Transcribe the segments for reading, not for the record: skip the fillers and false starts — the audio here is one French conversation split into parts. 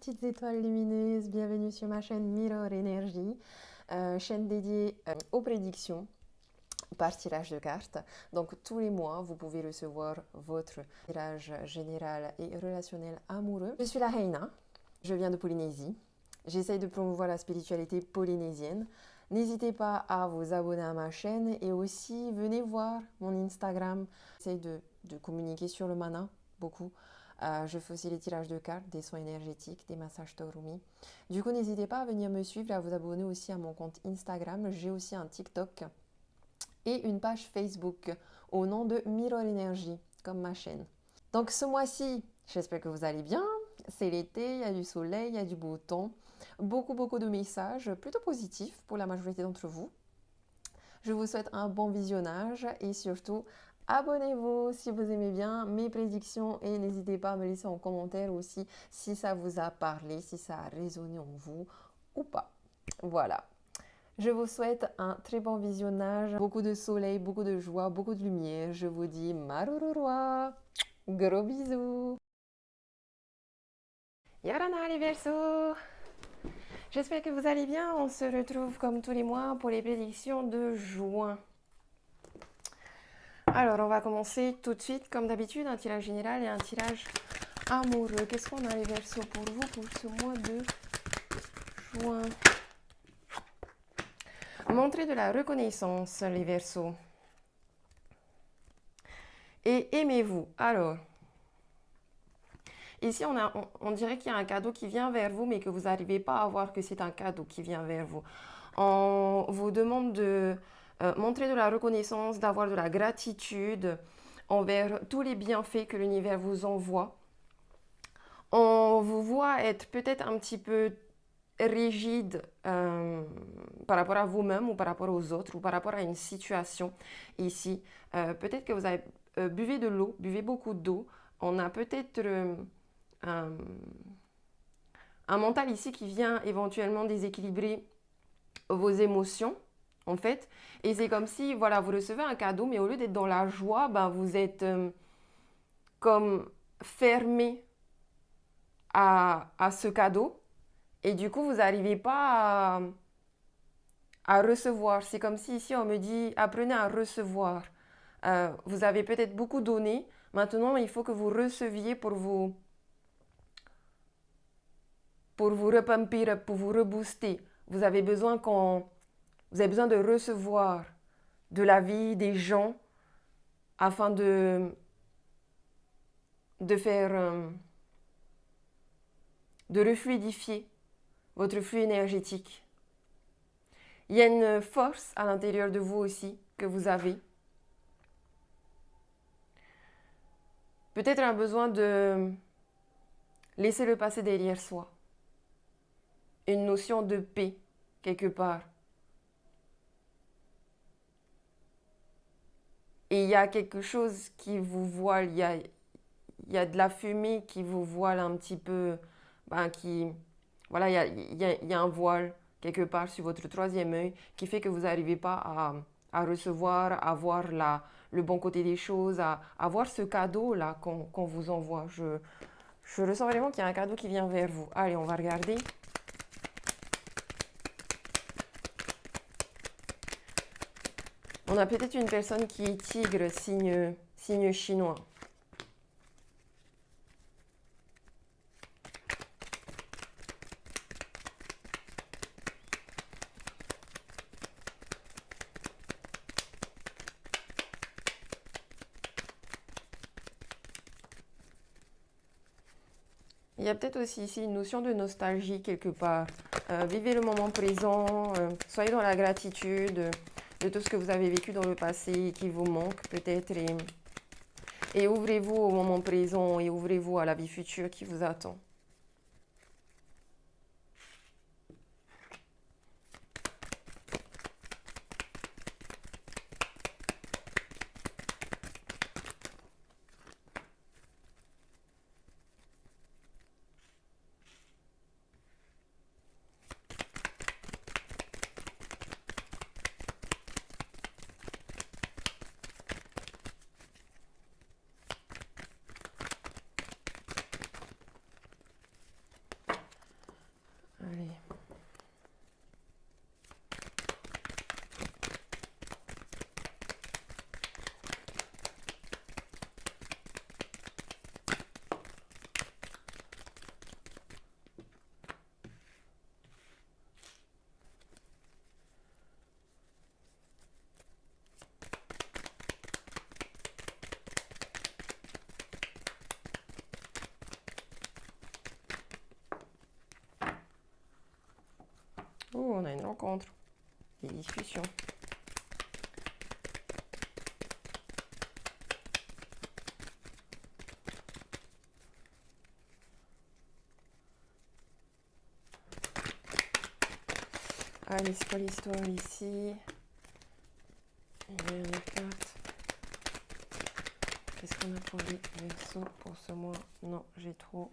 petites étoiles lumineuses, bienvenue sur ma chaîne Mirror Energy, chaîne dédiée aux prédictions par tirage de cartes. Donc tous les mois, vous pouvez recevoir votre tirage général et relationnel amoureux. Je suis la Reina, je viens de Polynésie. J'essaye de promouvoir la spiritualité polynésienne. N'hésitez pas à vous abonner à ma chaîne et aussi venez voir mon Instagram. J'essaye de communiquer sur le mana beaucoup. Je fais aussi les tirages de cartes, des soins énergétiques, des massages Torumi. Du coup, n'hésitez pas à venir me suivre et à vous abonner aussi à mon compte Instagram. J'ai aussi un TikTok et une page Facebook au nom de Mirror Energy, comme ma chaîne. Donc ce mois-ci, j'espère que vous allez bien. C'est l'été, il y a du soleil, il y a du beau temps. Beaucoup de messages plutôt positifs pour la majorité d'entre vous. Je vous souhaite un bon visionnage et surtout, abonnez-vous si vous aimez bien mes prédictions et n'hésitez pas à me laisser en commentaire aussi si ça vous a parlé, si ça a résonné en vous ou pas. Voilà. Je vous souhaite un très bon visionnage, beaucoup de soleil, beaucoup de joie, beaucoup de lumière. Je vous dis marururua, gros bisous. Yorana les Verseaux, j'espère que vous allez bien. On se retrouve comme tous les mois pour les prédictions de juin. Alors, on va commencer tout de suite, comme d'habitude, un tirage général et un tirage amoureux. Qu'est-ce qu'on a les Verseaux pour vous pour ce mois de juin? Montrez de la reconnaissance, les Verseaux. Et aimez-vous. Alors, ici, on dirait qu'il y a un cadeau qui vient vers vous, mais que vous n'arrivez pas à voir que c'est un cadeau qui vient vers vous. On vous demande de montrer de la reconnaissance, d'avoir de la gratitude envers tous les bienfaits que l'univers vous envoie. On vous voit être peut-être un petit peu rigide par rapport à vous-même ou par rapport aux autres ou par rapport à une situation ici. Peut-être que vous avez buvez de l'eau, buvez beaucoup d'eau. On a peut-être un mental ici qui vient éventuellement déséquilibrer vos émotions, en fait. Et c'est comme si, voilà, vous recevez un cadeau, mais au lieu d'être dans la joie, ben, vous êtes comme fermé à ce cadeau. Et du coup, vous n'arrivez pas à recevoir. C'est comme si ici, on me dit, apprenez à recevoir. Vous avez peut-être beaucoup donné. Maintenant, il faut que vous receviez pour vous repumpir, pour vous rebooster. Vous avez besoin de recevoir de la vie, des gens, afin de faire, de refluidifier votre flux énergétique. Il y a une force à l'intérieur de vous aussi que vous avez. Peut-être un besoin de laisser le passé derrière soi. Une notion de paix, quelque part. Et il y a quelque chose qui vous voile, il y a de la fumée qui vous voile un petit peu, voilà, il y a un voile quelque part sur votre troisième œil qui fait que vous n'arrivez pas à recevoir, à voir le bon côté des choses, à voir ce cadeau-là qu'on vous envoie. Je ressens vraiment qu'il y a un cadeau qui vient vers vous. Allez, on va regarder. On a peut-être une personne qui est tigre, signe chinois. Il y a peut-être aussi ici une notion de nostalgie quelque part. Vivez le moment présent, soyez dans la gratitude de tout ce que vous avez vécu dans le passé et qui vous manque peut-être. Et ouvrez-vous au moment présent et ouvrez-vous à la vie future qui vous attend. Allez. Oh, on a une rencontre, des discussions. Allez, c'est quoi l'histoire ici? Il y a une carte. Qu'est-ce qu'on a pour les Verseaux pour ce mois? Non, j'ai trop.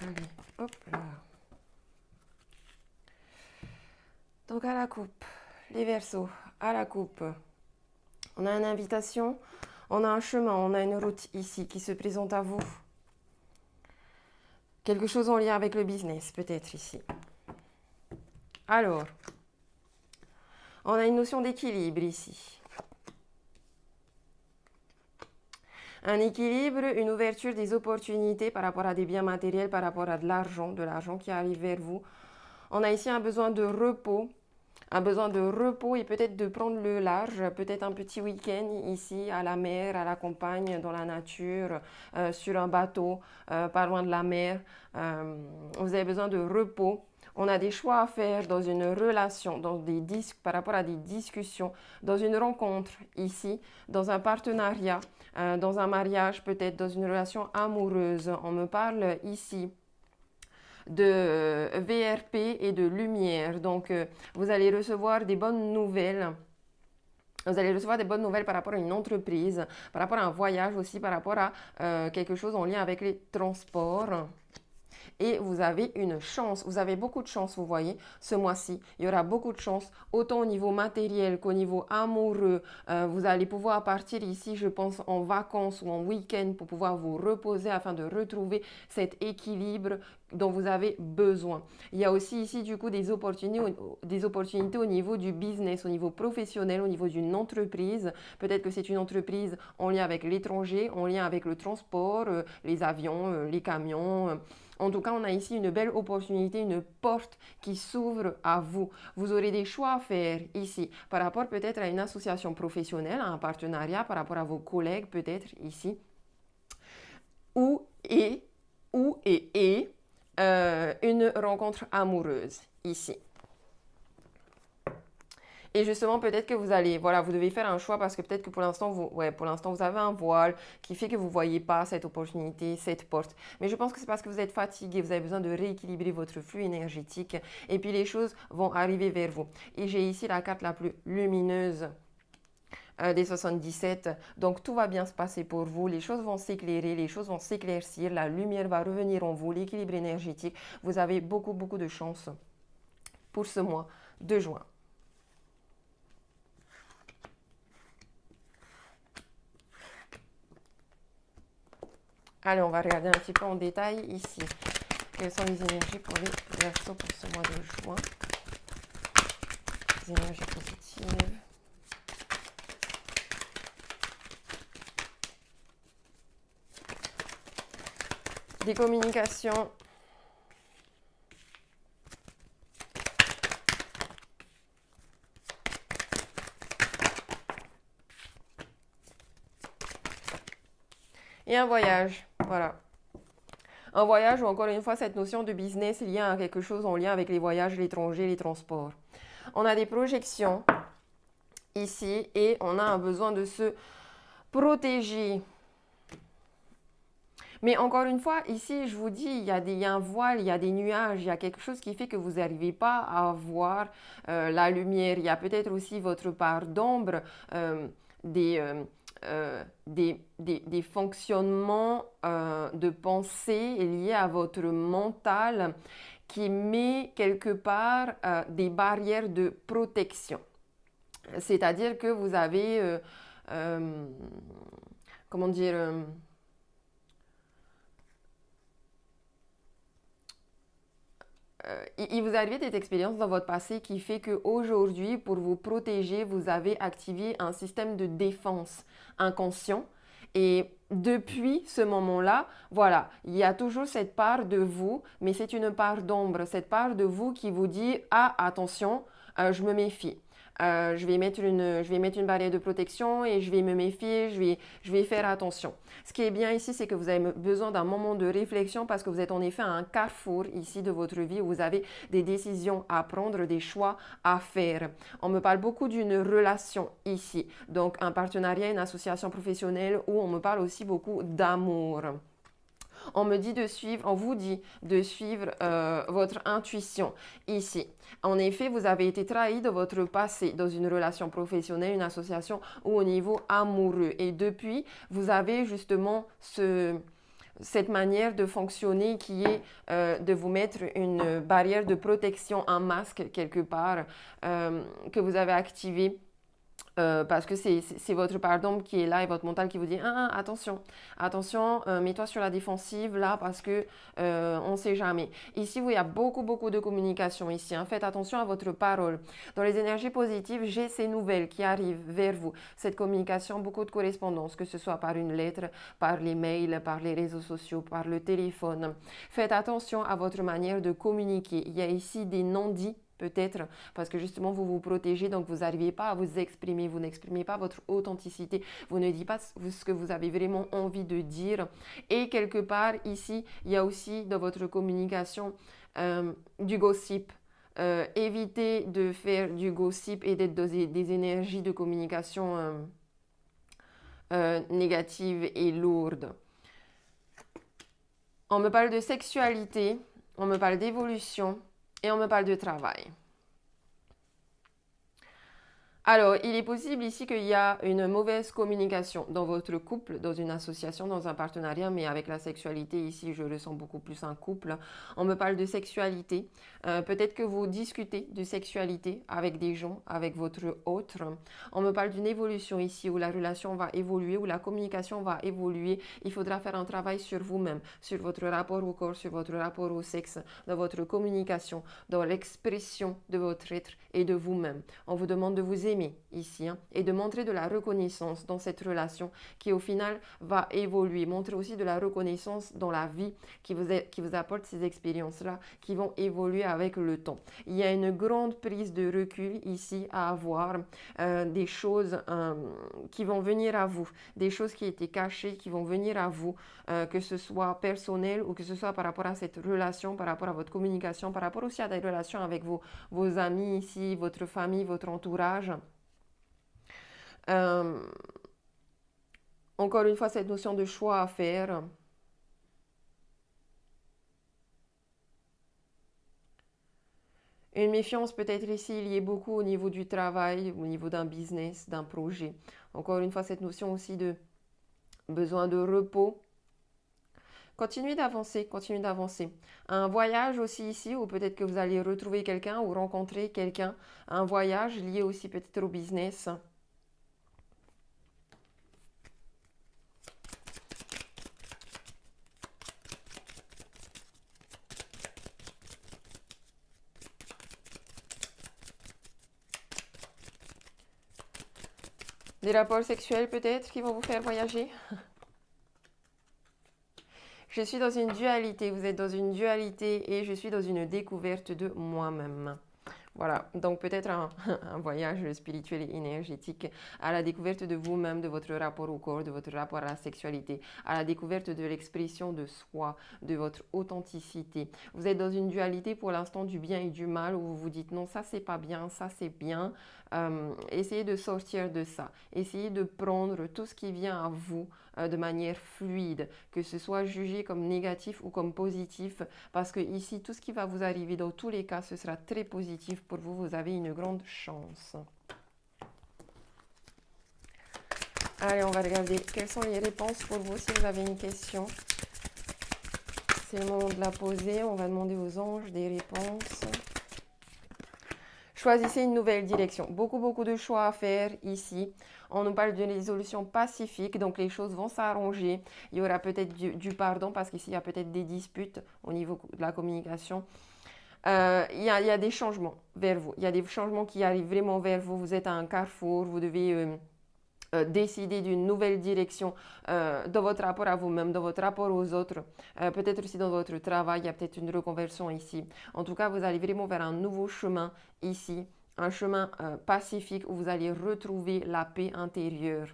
Allez, hop là. Donc à la coupe, les Verseaux, à la coupe. On a une invitation, on a un chemin, on a une route ici qui se présente à vous. Quelque chose en lien avec le business, peut-être ici. Alors, on a une notion d'équilibre ici. Un équilibre, une ouverture des opportunités par rapport à des biens matériels, par rapport à de l'argent qui arrive vers vous. On a ici un besoin de repos et peut-être de prendre le large, peut-être un petit week-end ici à la mer, à la campagne, dans la nature, sur un bateau, pas loin de la mer. Vous avez besoin de repos. On a des choix à faire dans une relation, par rapport à des discussions, dans une rencontre ici, dans un partenariat, dans un mariage peut-être, dans une relation amoureuse. On me parle ici de VRP et de lumière. Donc, vous allez recevoir des bonnes nouvelles. Vous allez recevoir des bonnes nouvelles par rapport à une entreprise, par rapport à un voyage aussi, par rapport à quelque chose en lien avec les transports. Et vous avez une chance, vous avez beaucoup de chance, vous voyez, ce mois-ci. Il y aura beaucoup de chance, autant au niveau matériel qu'au niveau amoureux. Vous allez pouvoir partir ici, je pense, en vacances ou en week-end pour pouvoir vous reposer afin de retrouver cet équilibre dont vous avez besoin. Il y a aussi ici, du coup, des opportunités au niveau du business, au niveau professionnel, au niveau d'une entreprise. Peut-être que c'est une entreprise en lien avec l'étranger, en lien avec le transport, les avions, les camions. En tout cas, on a ici une belle opportunité, une porte qui s'ouvre à vous. Vous aurez des choix à faire ici par rapport peut-être à une association professionnelle, à un partenariat, par rapport à vos collègues peut-être ici. Une rencontre amoureuse ici. Et justement, peut-être que vous devez faire un choix parce que peut-être que pour l'instant, vous avez un voile qui fait que vous ne voyez pas cette opportunité, cette porte. Mais je pense que c'est parce que vous êtes fatigué, vous avez besoin de rééquilibrer votre flux énergétique et puis les choses vont arriver vers vous. Et j'ai ici la carte la plus lumineuse des 77. Donc, tout va bien se passer pour vous. Les choses vont s'éclairer, les choses vont s'éclaircir, la lumière va revenir en vous, l'équilibre énergétique. Vous avez beaucoup, beaucoup de chance pour ce mois de juin. Allez, on va regarder un petit peu en détail ici. Quelles sont les énergies pour les Verseaux pour ce mois de juin? Les énergies positives. Des communications. Et un voyage, voilà. Un voyage ou encore une fois cette notion de business liée à quelque chose en lien avec les voyages, l'étranger, les transports. On a des projections ici et on a un besoin de se protéger. Mais encore une fois, ici, je vous dis, il y a un voile, il y a des nuages, il y a quelque chose qui fait que vous n'arrivez pas à voir la lumière. Il y a peut-être aussi votre part d'ombre, des fonctionnements de pensée liés à votre mental qui met quelque part des barrières de protection. C'est-à-dire que vous avez, comment dire, il vous est arrivé des expériences dans votre passé qui fait qu'aujourd'hui, pour vous protéger, vous avez activé un système de défense inconscient. Et depuis ce moment-là, voilà, il y a toujours cette part de vous, mais c'est une part d'ombre, cette part de vous qui vous dit, ah, attention, je me méfie. Je vais mettre une barrière de protection et je vais me méfier, je vais faire attention. Ce qui est bien ici, c'est que vous avez besoin d'un moment de réflexion parce que vous êtes en effet à un carrefour ici de votre vie où vous avez des décisions à prendre, des choix à faire. On me parle beaucoup d'une relation ici, donc un partenariat, une association professionnelle où on me parle aussi beaucoup d'amour. On vous dit de suivre votre intuition ici. En effet, vous avez été trahi de votre passé dans une relation professionnelle, une association ou au niveau amoureux. Et depuis, vous avez justement cette manière de fonctionner qui est de vous mettre une barrière de protection, un masque quelque part que vous avez activé. Parce que c'est votre part d'ombre qui est là et votre mental qui vous dit attention, mets-toi sur la défensive là parce que on ne sait jamais. Ici, il y a beaucoup de communication ici. Hein. Faites attention à votre parole. Dans les énergies positives, j'ai ces nouvelles qui arrivent vers vous. Cette communication, beaucoup de correspondance, que ce soit par une lettre, par les mails, par les réseaux sociaux, par le téléphone. Faites attention à votre manière de communiquer. Il y a ici des non-dits peut-être parce que justement vous vous protégez, donc vous n'arrivez pas à vous exprimer, vous n'exprimez pas votre authenticité, vous ne dites pas ce que vous avez vraiment envie de dire. Et quelque part ici, il y a aussi dans votre communication du gossip. Évitez de faire du gossip et d'être dans des énergies de communication négatives et lourdes. On me parle de sexualité, on me parle d'évolution, et on me parle de travail. Alors, il est possible ici qu'il y a une mauvaise communication dans votre couple, dans une association, dans un partenariat, mais avec la sexualité, ici, je ressens beaucoup plus un couple. On me parle de sexualité. Peut-être que vous discutez de sexualité avec des gens, avec votre autre. On me parle d'une évolution ici, où la relation va évoluer, où la communication va évoluer. Il faudra faire un travail sur vous-même, sur votre rapport au corps, sur votre rapport au sexe, dans votre communication, dans l'expression de votre être et de vous-même. On vous demande de vous aimer ici et de montrer de la reconnaissance dans cette relation qui au final va évoluer. Montrer aussi de la reconnaissance dans la vie qui vous apporte ces expériences-là qui vont évoluer avec le temps. Il y a une grande prise de recul ici à avoir, des choses qui vont venir à vous, des choses qui étaient cachées qui vont venir à vous, que ce soit personnel ou que ce soit par rapport à cette relation, par rapport à votre communication, par rapport aussi à des relations avec vos amis ici, votre famille, votre entourage. Encore une fois, cette notion de choix à faire. Une méfiance peut-être ici liée beaucoup au niveau du travail, au niveau d'un business, d'un projet. Encore une fois, cette notion aussi de besoin de repos. Continuez d'avancer, continuez d'avancer. Un voyage aussi ici, ou peut-être que vous allez retrouver quelqu'un ou rencontrer quelqu'un. Un voyage lié aussi peut-être au business. Des rapports sexuels peut-être qui vont vous faire voyager. Je suis dans une dualité, vous êtes dans une dualité et je suis dans une découverte de moi-même. Voilà, donc peut-être un voyage spirituel et énergétique à la découverte de vous-même, de votre rapport au corps, de votre rapport à la sexualité, à la découverte de l'expression de soi, de votre authenticité. Vous êtes dans une dualité pour l'instant du bien et du mal où vous vous dites non, ça c'est pas bien, ça c'est bien. Essayez de sortir de ça. Essayez de prendre tout ce qui vient à vous de manière fluide, que ce soit jugé comme négatif ou comme positif, parce que ici, tout ce qui va vous arriver, dans tous les cas, ce sera très positif pour vous. Vous avez une grande chance. Allez, on va regarder quelles sont les réponses pour vous si vous avez une question. C'est le moment de la poser. On va demander aux anges des réponses. Choisissez une nouvelle direction. Beaucoup de choix à faire ici. On nous parle d'une résolution pacifique, donc les choses vont s'arranger. Il y aura peut-être du pardon parce qu'ici, il y a peut-être des disputes au niveau de la communication. il y a des changements vers vous. Il y a des changements qui arrivent vraiment vers vous. Vous êtes à un carrefour, vous devez décider d'une nouvelle direction dans votre rapport à vous-même, dans votre rapport aux autres, peut-être aussi dans votre travail, il y a peut-être une reconversion ici. En tout cas, vous allez vraiment vers un nouveau chemin ici, un chemin pacifique où vous allez retrouver la paix intérieure.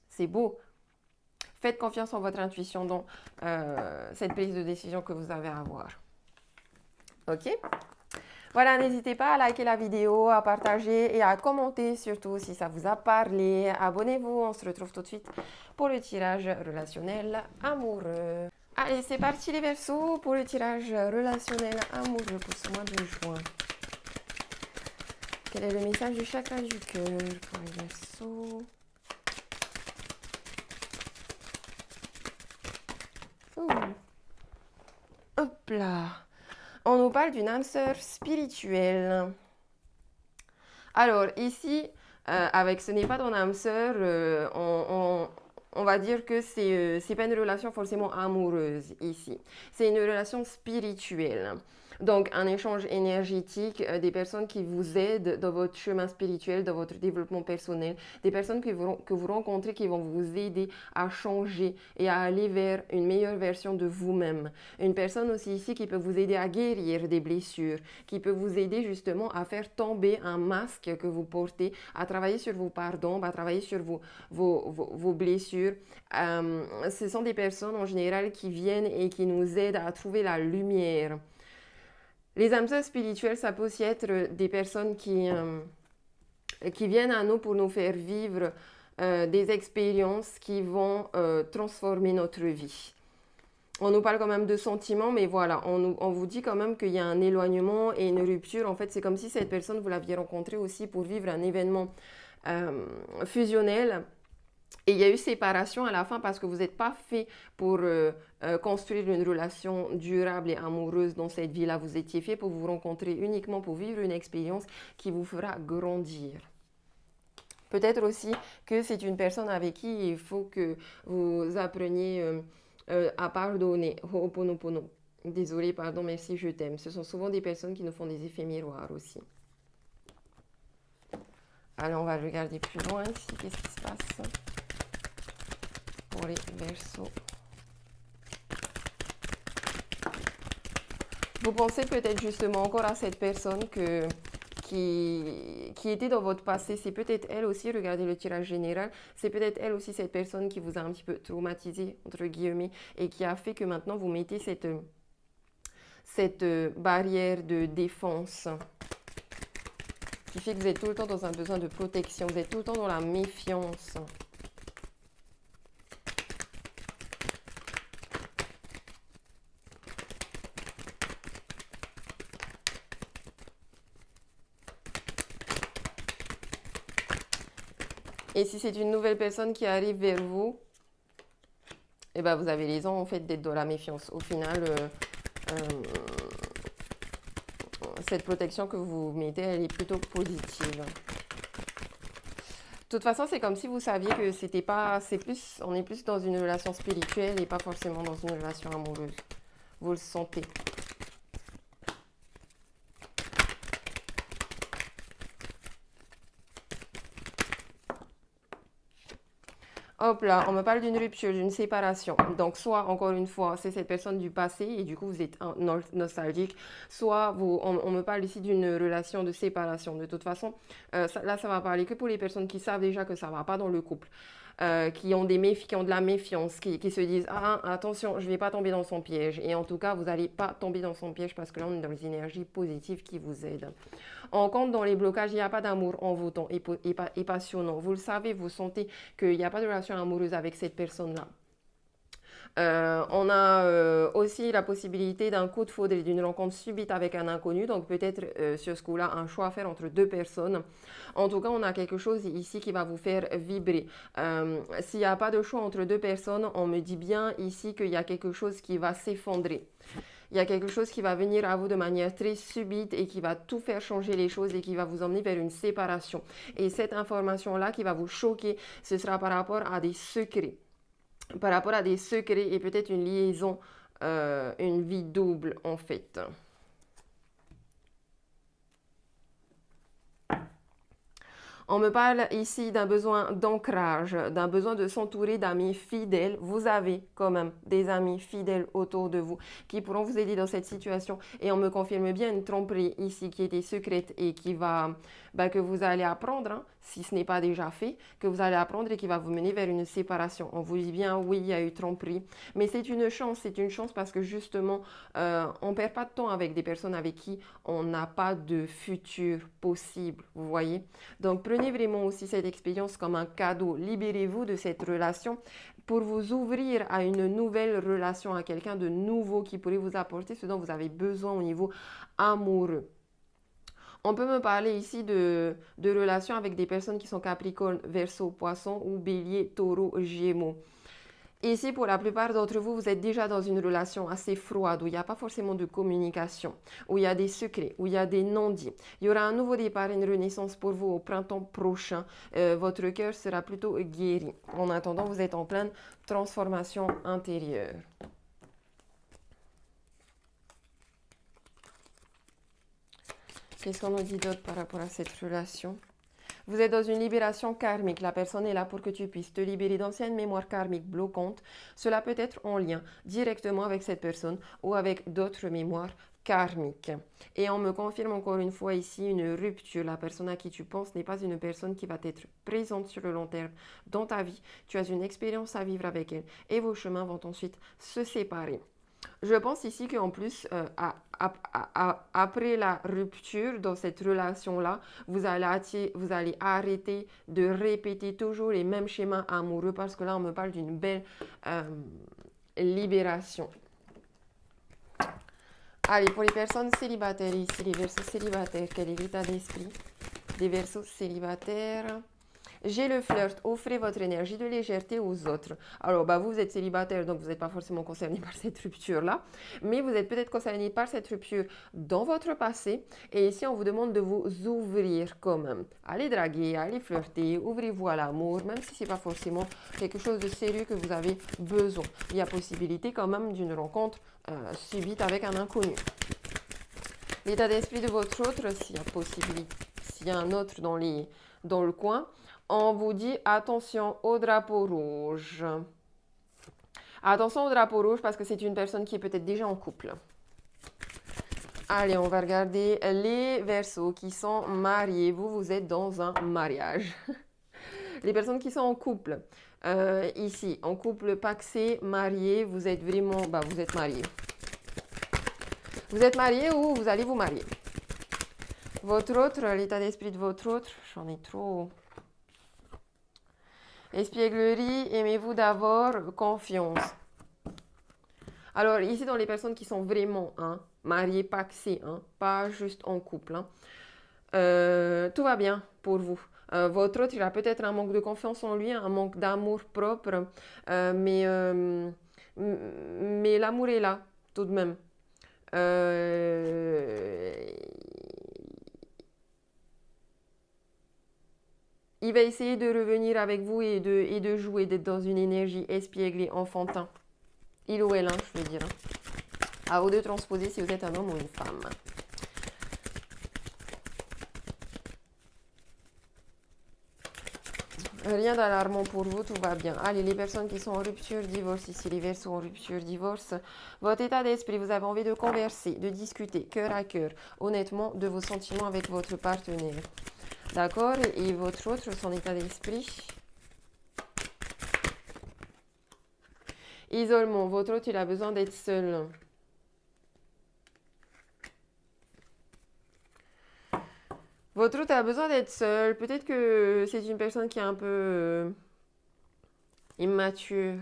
C'est beau. Faites confiance en votre intuition dans cette prise de décision que vous avez à avoir. Ok? Voilà, n'hésitez pas à liker la vidéo, à partager et à commenter surtout si ça vous a parlé. Abonnez-vous, on se retrouve tout de suite pour le tirage relationnel amoureux. Allez, c'est parti les Verseaux pour le tirage relationnel amoureux pour ce mois de juin. Quel est le message du chakra du cœur pour les Verseaux? Hop là. On nous parle d'une âme sœur spirituelle. Alors ici, avec ce n'est pas ton âme sœur, on va dire que c'est pas une relation forcément amoureuse ici. C'est une relation spirituelle. Donc, un échange énergétique, des personnes qui vous aident dans votre chemin spirituel, dans votre développement personnel, des personnes que vous rencontrez qui vont vous aider à changer et à aller vers une meilleure version de vous-même. Une personne aussi ici qui peut vous aider à guérir des blessures, qui peut vous aider justement à faire tomber un masque que vous portez, à travailler sur vos pardons, à travailler sur vos blessures. Ce sont des personnes en général qui viennent et qui nous aident à trouver la lumière. Les âmes sœurs spirituelles, ça peut aussi être des personnes qui viennent à nous pour nous faire vivre des expériences qui vont transformer notre vie. On nous parle quand même de sentiments, mais voilà, on vous dit quand même qu'il y a un éloignement et une rupture. En fait, c'est comme si cette personne, vous l'aviez rencontrée aussi pour vivre un événement fusionnel. Et il y a eu séparation à la fin parce que vous n'êtes pas fait pour construire une relation durable et amoureuse dans cette vie-là. Vous étiez fait pour vous rencontrer uniquement pour vivre une expérience qui vous fera grandir. Peut-être aussi que c'est une personne avec qui il faut que vous appreniez à pardonner. Ho'oponopono. Désolée, pardon, merci, je t'aime. Ce sont souvent des personnes qui nous font des effets miroirs aussi. Alors, on va regarder plus loin ici. Qu'est-ce qui se passe pour les Verseaux? Vous pensez peut-être justement encore à cette personne qui était dans votre passé. C'est peut-être elle aussi, regardez le tirage général, c'est peut-être elle aussi cette personne qui vous a un petit peu traumatisé, entre guillemets, et qui a fait que maintenant vous mettez cette barrière de défense qui fait que vous êtes tout le temps dans un besoin de protection, vous êtes tout le temps dans la méfiance. Et si c'est une nouvelle personne qui arrive vers vous, eh ben vous avez raison en fait d'être dans la méfiance. Au final, cette protection que vous mettez, elle est plutôt positive. De toute façon, c'est comme si vous saviez que c'était pas, on est plus dans une relation spirituelle et pas forcément dans une relation amoureuse. Vous le sentez. Hop là, on me parle d'une rupture, d'une séparation. Donc, soit, encore une fois, c'est cette personne du passé et du coup, vous êtes nostalgique. Soit, on me parle ici d'une relation de séparation. De toute façon, là, ça va parler que pour les personnes qui savent déjà que ça ne va pas dans le couple. Qui ont de la méfiance, qui se disent « Ah, attention, je ne vais pas tomber dans son piège. » Et en tout cas, vous n'allez pas tomber dans son piège parce que là, on est dans les énergies positives qui vous aident. On compte dans les blocages, il n'y a pas d'amour envoûtant et passionnant. Vous le savez, vous sentez qu'il n'y a pas de relation amoureuse avec cette personne-là. On a aussi la possibilité d'un coup de foudre et d'une rencontre subite avec un inconnu. Donc peut-être sur ce coup-là, un choix à faire entre deux personnes. En tout cas, on a quelque chose ici qui va vous faire vibrer. S'il n'y a pas de choix entre deux personnes, on me dit bien ici qu'il y a quelque chose qui va s'effondrer. Il y a quelque chose qui va venir à vous de manière très subite et qui va tout faire changer les choses et qui va vous emmener vers une séparation. Et cette information-là qui va vous choquer, ce sera par rapport à des secrets. Par rapport à des secrets et peut-être une liaison, une vie double en fait. On me parle ici d'un besoin d'ancrage, d'un besoin de s'entourer d'amis fidèles. Vous avez quand même des amis fidèles autour de vous qui pourront vous aider dans cette situation. Et on me confirme bien une tromperie ici qui était secrète et qui va, que vous allez apprendre, hein, si ce n'est pas déjà fait, que vous allez apprendre et qui va vous mener vers une séparation. On vous dit bien, oui, il y a eu tromperie. Mais c'est une chance parce que justement, on ne perd pas de temps avec des personnes avec qui on n'a pas de futur possible, vous voyez. Donc, prenez vraiment aussi cette expérience comme un cadeau. Libérez-vous de cette relation pour vous ouvrir à une nouvelle relation, à quelqu'un de nouveau qui pourrait vous apporter ce dont vous avez besoin au niveau amoureux. On peut me parler ici de relations avec des personnes qui sont Capricorne, Verseau, Poisson ou Bélier, Taureau, Gémeaux. Ici, pour la plupart d'entre vous, vous êtes déjà dans une relation assez froide, où il n'y a pas forcément de communication, où il y a des secrets, où il y a des non-dits. Il y aura un nouveau départ, une renaissance pour vous au printemps prochain. Votre cœur sera plutôt guéri. En attendant, vous êtes en pleine transformation intérieure. Qu'est-ce qu'on nous dit d'autre par rapport à cette relation ? Vous êtes dans une libération karmique. La personne est là pour que tu puisses te libérer d'anciennes mémoires karmiques bloquantes. Cela peut être en lien directement avec cette personne ou avec d'autres mémoires karmiques. Et on me confirme encore une fois ici une rupture. La personne à qui tu penses n'est pas une personne qui va être présente sur le long terme dans ta vie. Tu as une expérience à vivre avec elle et vos chemins vont ensuite se séparer. Je pense ici qu'en plus, après la rupture dans cette relation-là, vous allez arrêter de répéter toujours les mêmes schémas amoureux parce que là, on me parle d'une belle libération. Allez, pour les personnes célibataires ici, les Verseaux célibataires, quel est l'état d'esprit des Verseaux célibataires? J'ai le flirt, offrez votre énergie de légèreté aux autres. Alors, vous êtes célibataire, donc vous n'êtes pas forcément concerné par cette rupture-là, mais vous êtes peut-être concerné par cette rupture dans votre passé. Et ici, on vous demande de vous ouvrir quand même. Allez draguer, allez flirter, ouvrez-vous à l'amour, même si ce n'est pas forcément quelque chose de sérieux que vous avez besoin. Il y a possibilité quand même d'une rencontre subite avec un inconnu. L'état d'esprit de votre autre, s'il y a possibilité, s'il y a un autre dans le coin, on vous dit attention au drapeau rouge. Attention au drapeau rouge parce que c'est une personne qui est peut-être déjà en couple. Allez, on va regarder les Verseaux qui sont mariés. Vous êtes dans un mariage. Les personnes qui sont en couple, ici, en couple pacsé, marié, vous êtes vraiment, vous êtes mariés. Vous êtes marié ou vous allez vous marier. Votre autre, l'état d'esprit de votre autre, j'en ai trop. Espièglerie, aimez-vous d'abord, confiance. Alors ici, dans les personnes qui sont vraiment mariées, pacsées, pas juste en couple, tout va bien pour vous. Votre autre, il a peut-être un manque de confiance en lui, un manque d'amour propre, mais l'amour est là, tout de même. Il va essayer de revenir avec vous et de jouer, d'être dans une énergie espiègle et enfantin. Il ou elle, je veux dire. À vous de transposer si vous êtes un homme ou une femme. Rien d'alarmant pour vous, tout va bien. Allez, les personnes qui sont en rupture, divorce, ici les Verseaux en rupture, divorce. Votre état d'esprit, vous avez envie de converser, de discuter, cœur à cœur, honnêtement, de vos sentiments avec votre partenaire. D'accord? Et votre autre, son état d'esprit. Isolement. Votre autre, il a besoin d'être seul. Votre autre a besoin d'être seul. Peut-être que c'est une personne qui est un peu immature.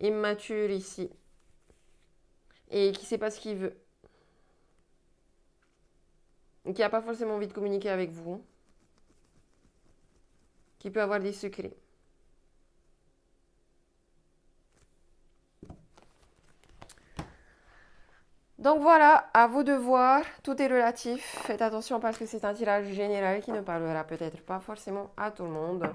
Immature ici. Et qui ne sait pas ce qu'il veut. Qui n'a pas forcément envie de communiquer avec vous. Qui peut avoir des secrets. Donc voilà, à vous de voir, tout est relatif. Faites attention parce que c'est un tirage général qui ne parlera peut-être pas forcément à tout le monde.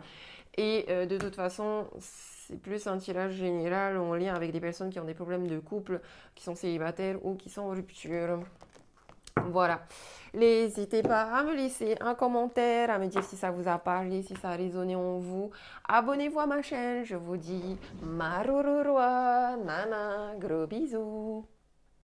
Et de toute façon, c'est plus un tirage général en lien avec des personnes qui ont des problèmes de couple, qui sont célibataires ou qui sont en rupture. Voilà. N'hésitez pas à me laisser un commentaire, à me dire si ça vous a parlé, si ça a résonné en vous. Abonnez-vous à ma chaîne. Je vous dis Marororoa, Nana, gros bisous.